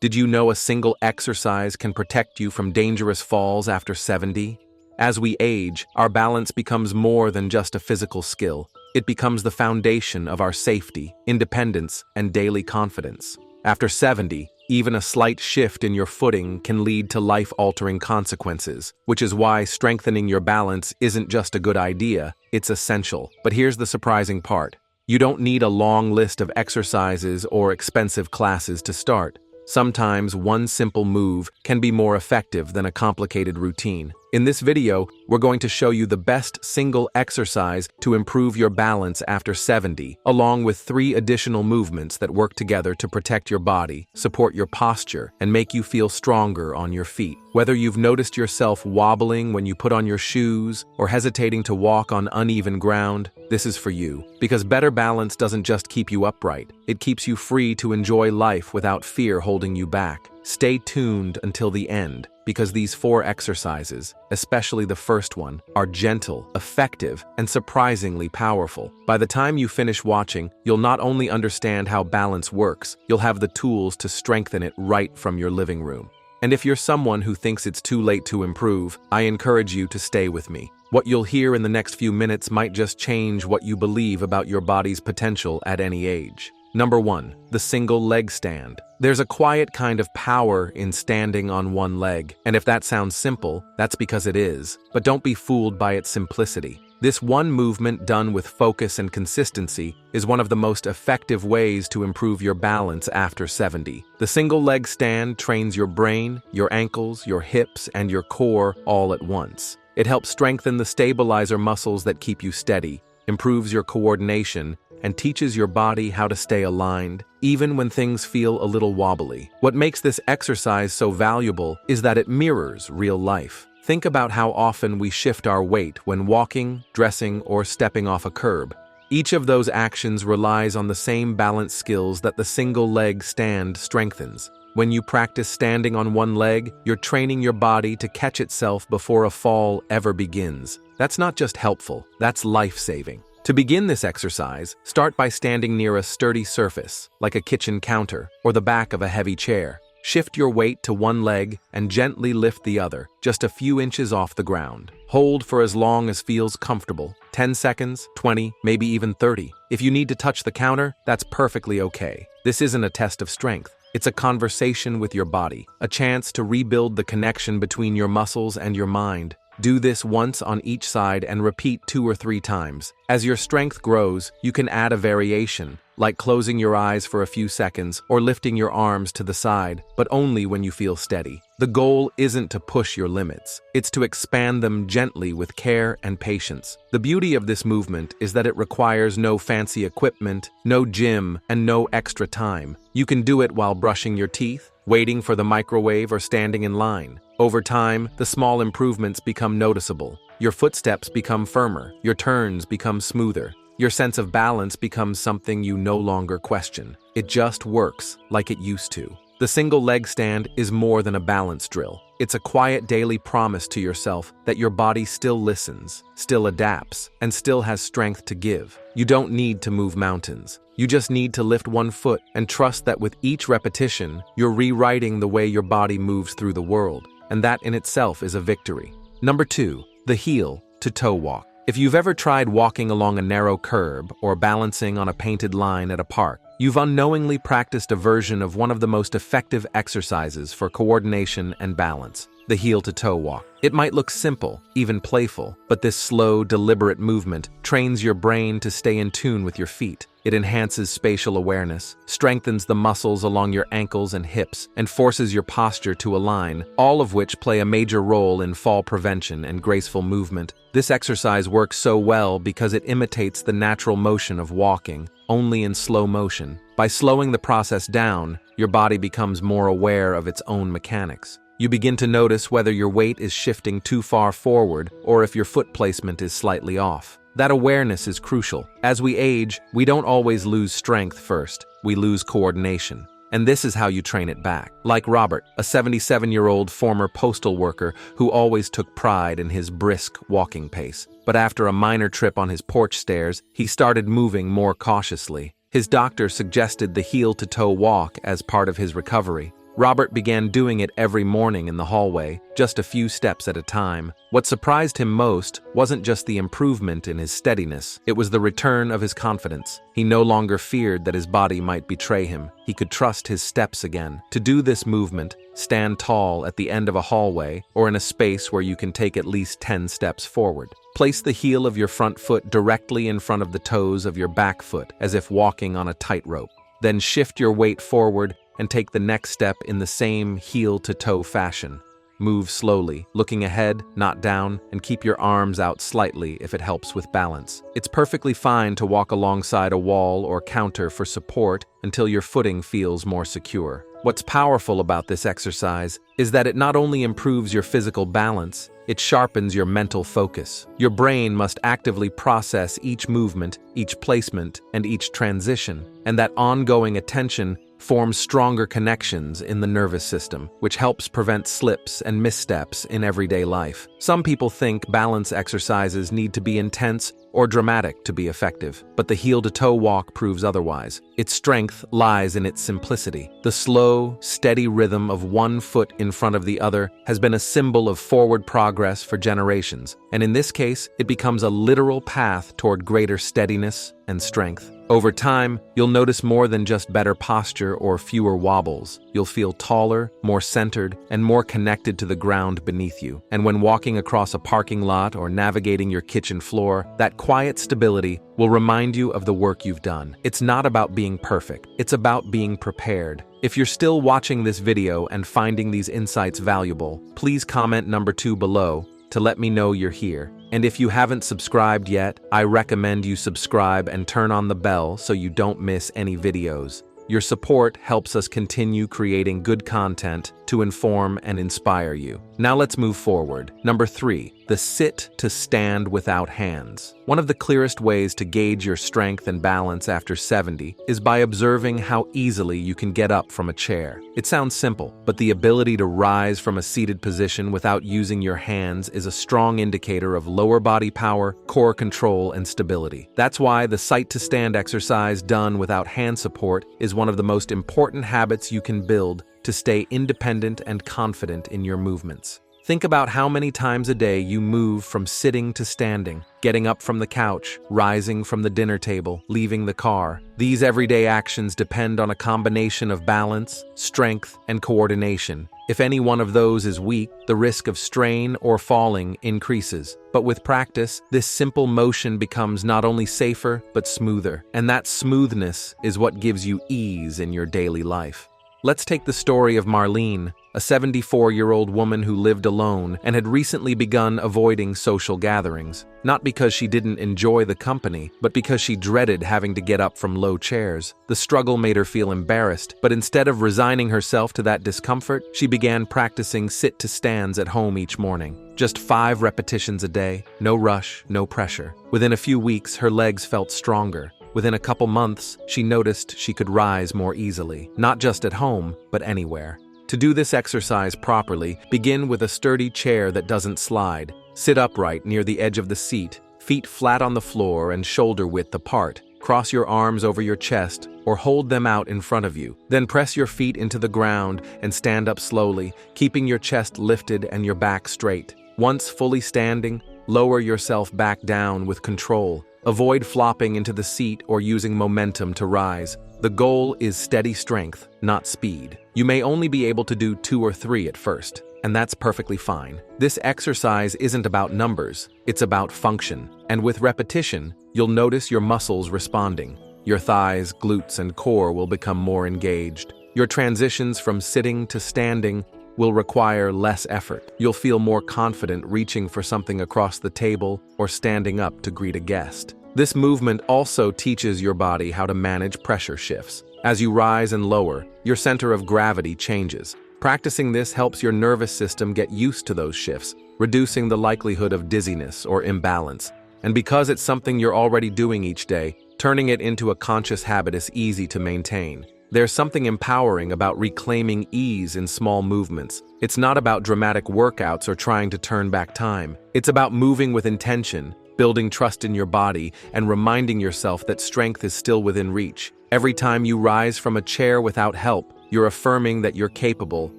Did you know a single exercise can protect you from dangerous falls after 70? As we age, our balance becomes more than just a physical skill. It becomes the foundation of our safety, independence, and daily confidence. After 70, even a slight shift in your footing can lead to life-altering consequences, which is why strengthening your balance isn't just a good idea, it's essential. But here's the surprising part. You don't need a long list of exercises or expensive classes to start. Sometimes one simple move can be more effective than a complicated routine. In this video, we're going to show you the best single exercise to improve your balance after 70, along with 3 additional movements that work together to protect your body, support your posture, and make you feel stronger on your feet. Whether you've noticed yourself wobbling when you put on your shoes or hesitating to walk on uneven ground, this is for you. Because better balance doesn't just keep you upright, it keeps you free to enjoy life without fear holding you back. Stay tuned until the end, because these 4 exercises, especially the first one, are gentle, effective, and surprisingly powerful. By the time you finish watching, you'll not only understand how balance works, you'll have the tools to strengthen it right from your living room. And if you're someone who thinks it's too late to improve, I encourage you to stay with me. What you'll hear in the next few minutes might just change what you believe about your body's potential at any age. Number 1. The single leg stand. There's a quiet kind of power in standing on one leg, and if that sounds simple, that's because it is. But don't be fooled by its simplicity. This one movement done with focus and consistency is one of the most effective ways to improve your balance after 70. The single leg stand trains your brain, your ankles, your hips, and your core all at once. It helps strengthen the stabilizer muscles that keep you steady, improves your coordination, and teaches your body how to stay aligned, even when things feel a little wobbly. What makes this exercise so valuable is that it mirrors real life. Think about how often we shift our weight when walking, dressing, or stepping off a curb. Each of those actions relies on the same balance skills that the single leg stand strengthens. When you practice standing on one leg, you're training your body to catch itself before a fall ever begins. That's not just helpful, that's life-saving. To begin this exercise, start by standing near a sturdy surface, like a kitchen counter or the back of a heavy chair. Shift your weight to one leg and gently lift the other, just a few inches off the ground. Hold for as long as feels comfortable, 10 seconds, 20, maybe even 30. If you need to touch the counter, that's perfectly okay. This isn't a test of strength. It's a conversation with your body, a chance to rebuild the connection between your muscles and your mind. Do this once on each side and repeat 2 or 3 times. As your strength grows, you can add a variation, like closing your eyes for a few seconds or lifting your arms to the side, but only when you feel steady. The goal isn't to push your limits, it's to expand them gently with care and patience. The beauty of this movement is that it requires no fancy equipment, no gym, and no extra time. You can do it while brushing your teeth, waiting for the microwave, or standing in line. Over time, the small improvements become noticeable. Your footsteps become firmer, your turns become smoother. Your sense of balance becomes something you no longer question. It just works like it used to. The single leg stand is more than a balance drill. It's a quiet daily promise to yourself that your body still listens, still adapts, and still has strength to give. You don't need to move mountains. You just need to lift one foot and trust that with each repetition, you're rewriting the way your body moves through the world. And that in itself is a victory. Number 2, the heel to toe walk. If you've ever tried walking along a narrow curb or balancing on a painted line at a park, you've unknowingly practiced a version of one of the most effective exercises for coordination and balance, the heel to toe walk. It might look simple, even playful, but this slow, deliberate movement trains your brain to stay in tune with your feet. It enhances spatial awareness, strengthens the muscles along your ankles and hips, and forces your posture to align, all of which play a major role in fall prevention and graceful movement. This exercise works so well because it imitates the natural motion of walking, only in slow motion. By slowing the process down, your body becomes more aware of its own mechanics. You begin to notice whether your weight is shifting too far forward or if your foot placement is slightly off. That awareness is crucial. As we age, we don't always lose strength first, we lose coordination. And this is how you train it back. Like Robert, a 77-year-old former postal worker who always took pride in his brisk walking pace. But after a minor trip on his porch stairs, he started moving more cautiously. His doctor suggested the heel-to-toe walk as part of his recovery. Robert began doing it every morning in the hallway, just a few steps at a time. What surprised him most wasn't just the improvement in his steadiness, it was the return of his confidence. He no longer feared that his body might betray him. He could trust his steps again. To do this movement, stand tall at the end of a hallway or in a space where you can take at least 10 steps forward. Place the heel of your front foot directly in front of the toes of your back foot, as if walking on a tightrope. Then shift your weight forward and take the next step in the same heel-to-toe fashion. Move slowly, looking ahead, not down, and keep your arms out slightly if it helps with balance. It's perfectly fine to walk alongside a wall or counter for support until your footing feels more secure. What's powerful about this exercise is that it not only improves your physical balance, it sharpens your mental focus. Your brain must actively process each movement, each placement, and each transition, and that ongoing attention forms stronger connections in the nervous system, which helps prevent slips and missteps in everyday life. Some people think balance exercises need to be intense or dramatic to be effective, but the heel-to-toe walk proves otherwise. Its strength lies in its simplicity. The slow, steady rhythm of one foot in front of the other has been a symbol of forward progress for generations, and in this case, it becomes a literal path toward greater steadiness and strength. Over time, you'll notice more than just better posture or fewer wobbles. You'll feel taller, more centered, and more connected to the ground beneath you. And when walking across a parking lot or navigating your kitchen floor, that quiet stability will remind you of the work you've done. It's not about being perfect, it's about being prepared. If you're still watching this video and finding these insights valuable, please comment number 2 below to let me know you're here. And if you haven't subscribed yet, I recommend you subscribe and turn on the bell so you don't miss any videos. Your support helps us continue creating good content to inform and inspire you. Now let's move forward. Number 3, the sit to stand without hands. One of the clearest ways to gauge your strength and balance after 70 is by observing how easily you can get up from a chair. It sounds simple, but the ability to rise from a seated position without using your hands is a strong indicator of lower body power, core control, and stability. That's why the sit to stand exercise done without hand support is one of the most important habits you can build to stay independent and confident in your movements. Think about how many times a day you move from sitting to standing, getting up from the couch, rising from the dinner table, leaving the car. These everyday actions depend on a combination of balance, strength, and coordination. If any one of those is weak, the risk of strain or falling increases. But with practice, this simple motion becomes not only safer, but smoother. And that smoothness is what gives you ease in your daily life. Let's take the story of Marlene, a 74-year-old woman who lived alone and had recently begun avoiding social gatherings. Not because she didn't enjoy the company, but because she dreaded having to get up from low chairs. The struggle made her feel embarrassed, but instead of resigning herself to that discomfort, she began practicing sit-to-stands at home each morning. Just 5 repetitions a day, no rush, no pressure. Within a few weeks, her legs felt stronger. Within a couple months, she noticed she could rise more easily, not just at home, but anywhere. To do this exercise properly, begin with a sturdy chair that doesn't slide. Sit upright near the edge of the seat, feet flat on the floor and shoulder width apart. Cross your arms over your chest or hold them out in front of you. Then press your feet into the ground and stand up slowly, keeping your chest lifted and your back straight. Once fully standing, lower yourself back down with control. Avoid flopping into the seat or using momentum to rise. The goal is steady strength, not speed. You may only be able to do 2 or 3 at first, and that's perfectly fine. This exercise isn't about numbers, it's about function. And with repetition, you'll notice your muscles responding. Your thighs, glutes, and core will become more engaged. Your transitions from sitting to standing will require less effort. You'll feel more confident reaching for something across the table or standing up to greet a guest. This movement also teaches your body how to manage pressure shifts. As you rise and lower, your center of gravity changes. Practicing this helps your nervous system get used to those shifts, reducing the likelihood of dizziness or imbalance. And because it's something you're already doing each day, turning it into a conscious habit is easy to maintain. There's something empowering about reclaiming ease in small movements. It's not about dramatic workouts or trying to turn back time. It's about moving with intention, building trust in your body, and reminding yourself that strength is still within reach. Every time you rise from a chair without help, You're affirming that you're capable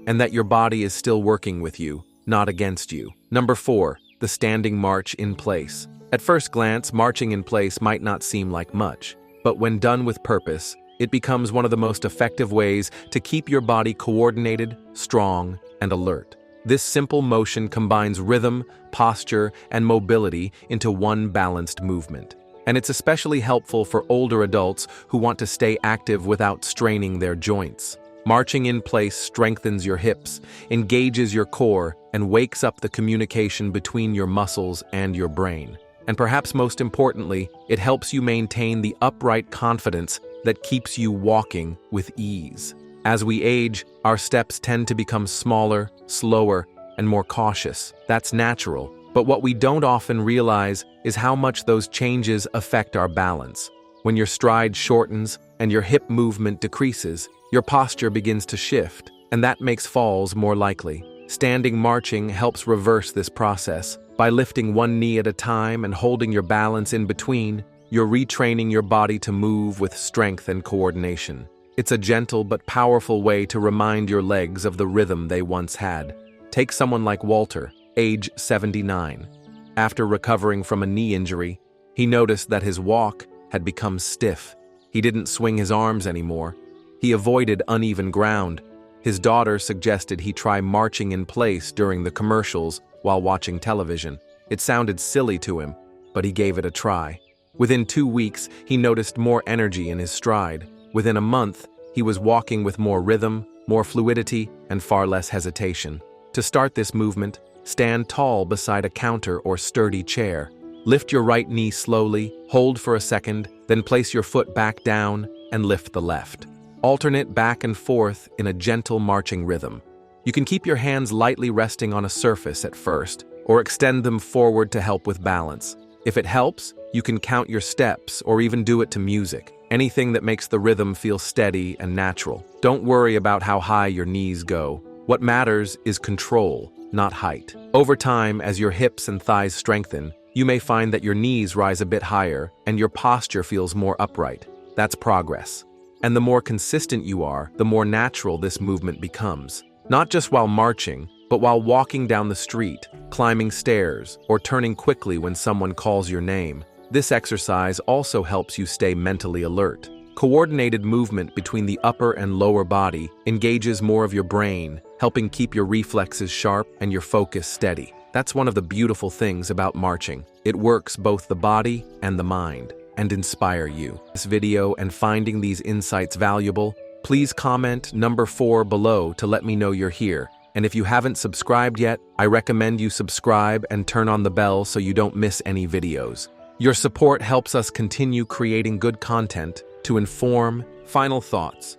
and that your body is still working with you, not against you. Number 4, the standing march in place. At first glance, marching in place might not seem like much, but when done with purpose, it becomes one of the most effective ways to keep your body coordinated, strong, and alert. This simple motion combines rhythm, posture, and mobility into one balanced movement. And it's especially helpful for older adults who want to stay active without straining their joints. Marching in place strengthens your hips, engages your core, and wakes up the communication between your muscles and your brain. And perhaps most importantly, it helps you maintain the upright confidence that keeps you walking with ease. As we age, our steps tend to become smaller, slower, and more cautious. That's natural, but what we don't often realize is how much those changes affect our balance. When your stride shortens and your hip movement decreases, your posture begins to shift, and that makes falls more likely. Standing marching helps reverse this process. By lifting one knee at a time and holding your balance in between, you're retraining your body to move with strength and coordination. It's a gentle but powerful way to remind your legs of the rhythm they once had. Take someone like Walter, age 79. After recovering from a knee injury, he noticed that his walk had become stiff. He didn't swing his arms anymore. He avoided uneven ground. His daughter suggested he try marching in place during the commercials while watching television. It sounded silly to him, but he gave it a try. Within 2 weeks, he noticed more energy in his stride. Within a month, he was walking with more rhythm, more fluidity, and far less hesitation. To start this movement, stand tall beside a counter or sturdy chair. Lift your right knee slowly, hold for a second, then place your foot back down and lift the left. Alternate back and forth in a gentle marching rhythm. You can keep your hands lightly resting on a surface at first, or extend them forward to help with balance. If it helps, you can count your steps or even do it to music. Anything that makes the rhythm feel steady and natural. Don't worry about how high your knees go. What matters is control, not height. Over time, as your hips and thighs strengthen, you may find that your knees rise a bit higher and your posture feels more upright. That's progress. And the more consistent you are, the more natural this movement becomes. Not just while marching, but while walking down the street, climbing stairs, or turning quickly when someone calls your name. This exercise also helps you stay mentally alert. Coordinated movement between the upper and lower body engages more of your brain, helping keep your reflexes sharp and your focus steady. That's one of the beautiful things about marching. It works both the body and the mind, and inspire you. This video and finding these insights valuable, please comment number 4 below to let me know you're here. And if you haven't subscribed yet, I recommend you subscribe and turn on the bell so you don't miss any videos. Your support helps us continue creating good content to inform. Final thoughts.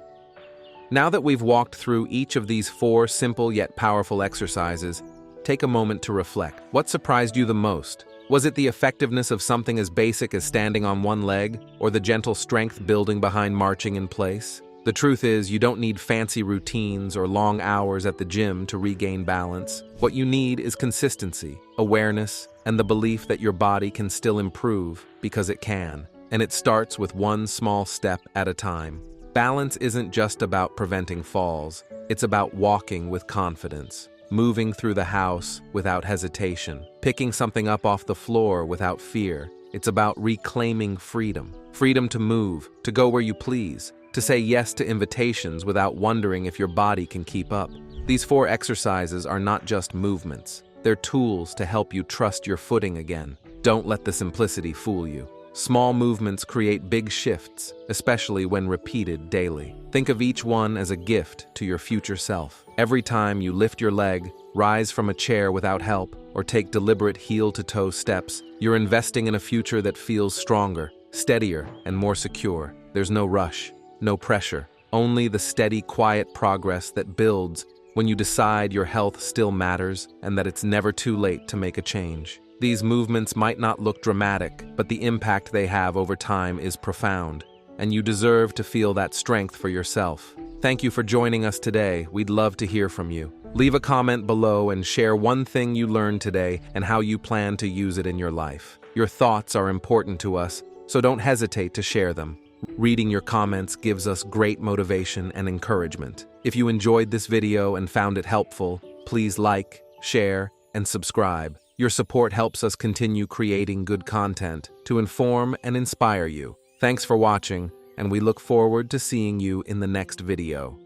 Now that we've walked through each of these 4 simple yet powerful exercises, take a moment to reflect. What surprised you the most? Was it the effectiveness of something as basic as standing on one leg, or the gentle strength building behind marching in place? The truth is, you don't need fancy routines or long hours at the gym to regain balance. What you need is consistency, awareness, and the belief that your body can still improve because it can. And it starts with one small step at a time. Balance isn't just about preventing falls. It's about walking with confidence, moving through the house without hesitation, picking something up off the floor without fear. It's about reclaiming freedom. Freedom to move, to go where you please, to say yes to invitations without wondering if your body can keep up. These 4 exercises are not just movements. They're tools to help you trust your footing again. Don't let the simplicity fool you. Small movements create big shifts, especially when repeated daily. Think of each one as a gift to your future self. Every time you lift your leg, rise from a chair without help, or take deliberate heel-to-toe steps, you're investing in a future that feels stronger, steadier, and more secure. There's no rush, no pressure, only the steady, quiet progress that builds when you decide your health still matters and that it's never too late to make a change. These movements might not look dramatic, but the impact they have over time is profound, and you deserve to feel that strength for yourself. Thank you for joining us today. We'd love to hear from you. Leave a comment below and share one thing you learned today and how you plan to use it in your life. Your thoughts are important to us, so don't hesitate to share them. Reading your comments gives us great motivation and encouragement. If you enjoyed this video and found it helpful, please like, share, and subscribe. Your support helps us continue creating good content to inform and inspire you. Thanks for watching, and we look forward to seeing you in the next video.